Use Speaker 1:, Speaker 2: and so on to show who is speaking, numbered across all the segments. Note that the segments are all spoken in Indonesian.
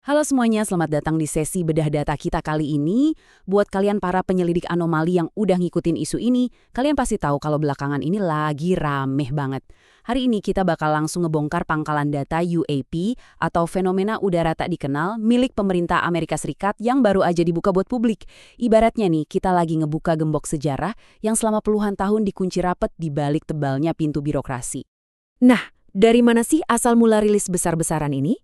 Speaker 1: Halo semuanya, selamat datang di sesi bedah data kita kali ini. Buat kalian para penyelidik anomali yang udah ngikutin isu ini, kalian pasti tahu kalau belakangan ini lagi rameh banget. Hari ini kita bakal langsung ngebongkar pangkalan data UAP atau fenomena udara tak dikenal milik pemerintah Amerika Serikat yang baru aja dibuka buat publik. Ibaratnya nih, kita lagi ngebuka gembok sejarah yang selama puluhan tahun dikunci rapet di balik tebalnya pintu birokrasi.
Speaker 2: Nah, dari mana sih asal mula rilis besar-besaran ini?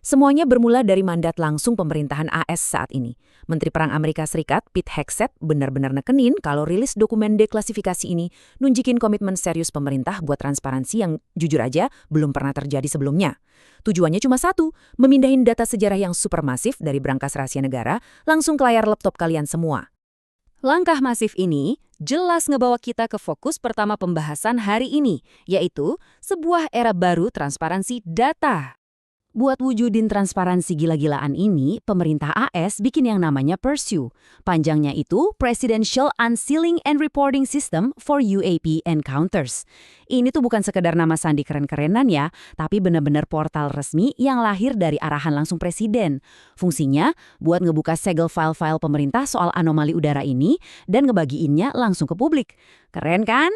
Speaker 2: Semuanya bermula dari mandat langsung pemerintahan AS saat ini. Menteri Perang Amerika Serikat, Pete Hegseth, benar-benar nekenin kalau rilis dokumen deklasifikasi ini nunjukin komitmen serius pemerintah buat transparansi yang jujur aja belum pernah terjadi sebelumnya. Tujuannya cuma satu, memindahin data sejarah yang supermasif dari brankas rahasia negara langsung ke layar laptop kalian semua.
Speaker 1: Langkah masif ini jelas ngebawa kita ke fokus pertama pembahasan hari ini, yaitu sebuah era baru transparansi data. Buat wujudin transparansi gila-gilaan ini, pemerintah AS bikin yang namanya PERSU. Panjangnya itu Presidential Unsealing and Reporting System for UAP Encounters. Ini tuh bukan sekedar nama sandi keren-kerenan ya, tapi benar-benar portal resmi yang lahir dari arahan langsung presiden. Fungsinya buat ngebuka segel file-file pemerintah soal anomali udara ini dan ngebagiinnya langsung ke publik. Keren kan?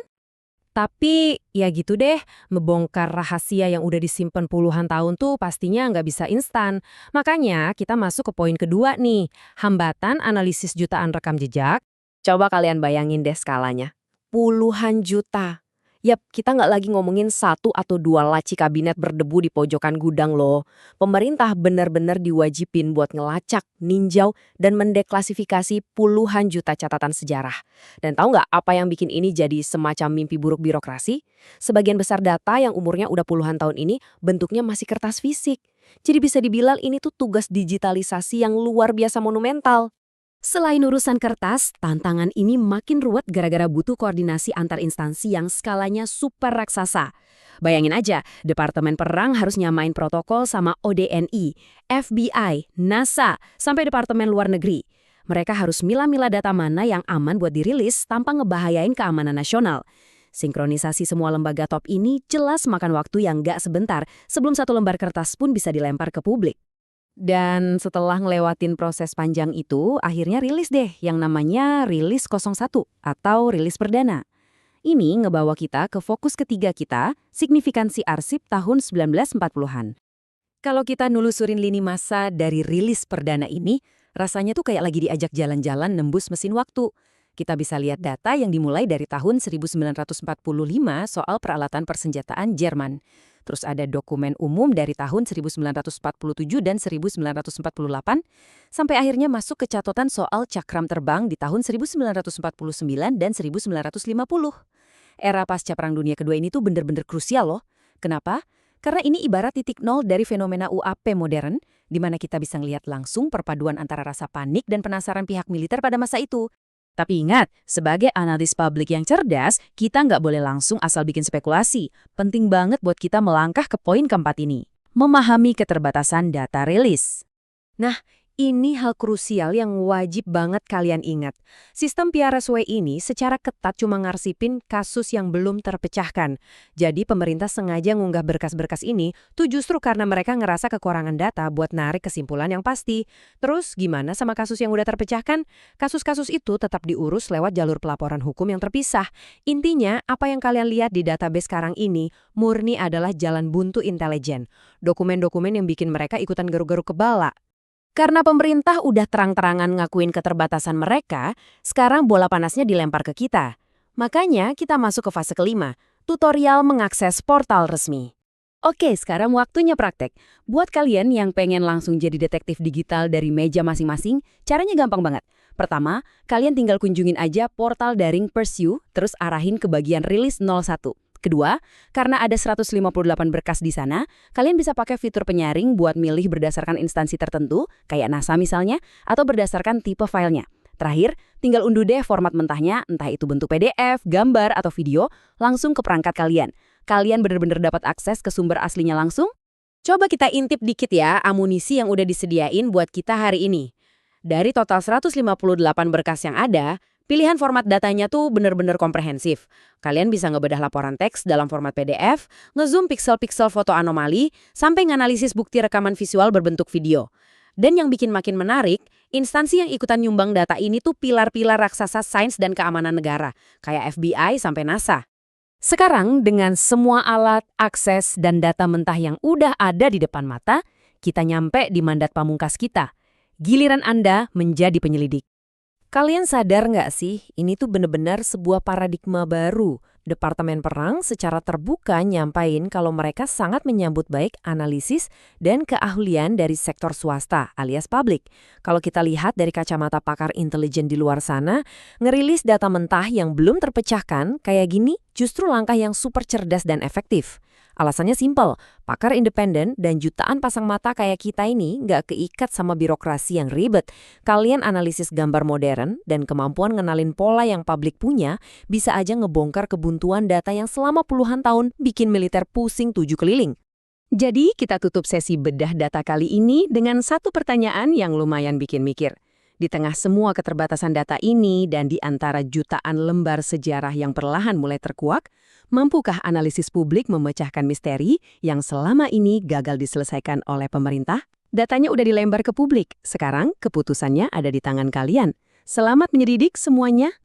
Speaker 2: Tapi ya gitu deh, ngebongkar rahasia yang udah disimpan puluhan tahun tuh pastinya nggak bisa instan. Makanya kita masuk ke poin kedua nih, hambatan analisis jutaan rekam jejak. Coba kalian bayangin deh skalanya. Puluhan juta. Yap, kita nggak lagi ngomongin satu atau dua laci kabinet berdebu di pojokan gudang loh. Pemerintah benar-benar diwajibin buat ngelacak, ninjau, dan mendeklasifikasi puluhan juta catatan sejarah. Dan tahu nggak apa yang bikin ini jadi semacam mimpi buruk birokrasi? Sebagian besar data yang umurnya udah puluhan tahun ini bentuknya masih kertas fisik. Jadi bisa dibilang ini tuh tugas digitalisasi yang luar biasa monumental.
Speaker 1: Selain urusan kertas, tantangan ini makin ruwet gara-gara butuh koordinasi antar instansi yang skalanya super raksasa. Bayangin aja, Departemen Perang harus nyamain protokol sama ODNI, FBI, NASA, sampai Departemen Luar Negeri. Mereka harus milah-milah data mana yang aman buat dirilis tanpa ngebahayain keamanan nasional. Sinkronisasi semua lembaga top ini jelas makan waktu yang nggak sebentar sebelum satu lembar kertas pun bisa dilempar ke publik. Dan setelah ngelewatin proses panjang itu, akhirnya rilis deh yang namanya rilis 01 atau rilis perdana. Ini ngebawa kita ke fokus ketiga kita, signifikansi arsip tahun 1940-an. Kalau kita nelusurin lini masa dari rilis perdana ini, rasanya tuh kayak lagi diajak jalan-jalan nembus mesin waktu. Kita bisa lihat data yang dimulai dari tahun 1945 soal peralatan persenjataan Jerman. Terus ada dokumen umum dari tahun 1947 dan 1948, sampai akhirnya masuk ke catatan soal cakram terbang di tahun 1949 dan 1950. Era pasca Perang Dunia Kedua ini tuh bener-bener krusial loh. Kenapa? Karena ini ibarat titik nol dari fenomena UAP modern, di mana kita bisa ngelihat langsung perpaduan antara rasa panik dan penasaran pihak militer pada masa itu. Tapi ingat, sebagai analis publik yang cerdas, kita nggak boleh langsung asal bikin spekulasi. Penting banget buat kita melangkah ke poin keempat ini. Memahami keterbatasan data rilis.
Speaker 2: Nah, ini hal krusial yang wajib banget kalian ingat. Sistem PRSW ini secara ketat cuma ngarsipin kasus yang belum terpecahkan. Jadi pemerintah sengaja ngunggah berkas-berkas ini tuh justru karena mereka ngerasa kekurangan data buat narik kesimpulan yang pasti. Terus gimana sama kasus yang udah terpecahkan? Kasus-kasus itu tetap diurus lewat jalur pelaporan hukum yang terpisah. Intinya, apa yang kalian lihat di database sekarang ini murni adalah jalan buntu intelijen. Dokumen-dokumen yang bikin mereka ikutan garuk-garuk kepala.
Speaker 1: Karena pemerintah udah terang-terangan ngakuin keterbatasan mereka, sekarang bola panasnya dilempar ke kita. Makanya kita masuk ke fase kelima, tutorial mengakses portal resmi. Oke, sekarang waktunya praktek. Buat kalian yang pengen langsung jadi detektif digital dari meja masing-masing, caranya gampang banget. Pertama, kalian tinggal kunjungin aja portal daring PERSU, terus arahin ke bagian rilis 01. Kedua, karena ada 158 berkas di sana, kalian bisa pakai fitur penyaring buat milih berdasarkan instansi tertentu, kayak NASA misalnya, atau berdasarkan tipe filenya. Terakhir, tinggal unduh deh format mentahnya, entah itu bentuk PDF, gambar, atau video, langsung ke perangkat kalian. Kalian bener-bener dapat akses ke sumber aslinya langsung? Coba kita intip dikit ya amunisi yang udah disediain buat kita hari ini. Dari total 158 berkas yang ada, pilihan format datanya tuh bener-bener komprehensif. Kalian bisa ngebedah laporan teks dalam format PDF, ngezoom piksel-piksel foto anomali, sampai nganalisis bukti rekaman visual berbentuk video. Dan yang bikin makin menarik, instansi yang ikutan nyumbang data ini tuh pilar-pilar raksasa sains dan keamanan negara, kayak FBI sampai NASA. Sekarang, dengan semua alat, akses, dan data mentah yang udah ada di depan mata, kita nyampe di mandat pamungkas kita. Giliran Anda menjadi penyelidik.
Speaker 2: Kalian sadar nggak sih, ini tuh bener-bener sebuah paradigma baru. Departemen Perang secara terbuka nyampain kalau mereka sangat menyambut baik analisis dan keahlian dari sektor swasta alias publik. Kalau kita lihat dari kacamata pakar intelijen di luar sana, ngerilis data mentah yang belum terpecahkan kayak gini justru langkah yang super cerdas dan efektif. Alasannya simpel, pakar independen dan jutaan pasang mata kayak kita ini nggak keikat sama birokrasi yang ribet. Kalian analisis gambar modern dan kemampuan ngenalin pola yang publik punya bisa aja ngebongkar kebuntuan data yang selama puluhan tahun bikin militer pusing 7 keliling.
Speaker 1: Jadi, kita tutup sesi bedah data kali ini dengan satu pertanyaan yang lumayan bikin mikir. Di tengah semua keterbatasan data ini dan di antara jutaan lembar sejarah yang perlahan mulai terkuak, mampukah analisis publik memecahkan misteri yang selama ini gagal diselesaikan oleh pemerintah? Datanya udah dilembar ke publik, sekarang keputusannya ada di tangan kalian. Selamat menyelidik semuanya.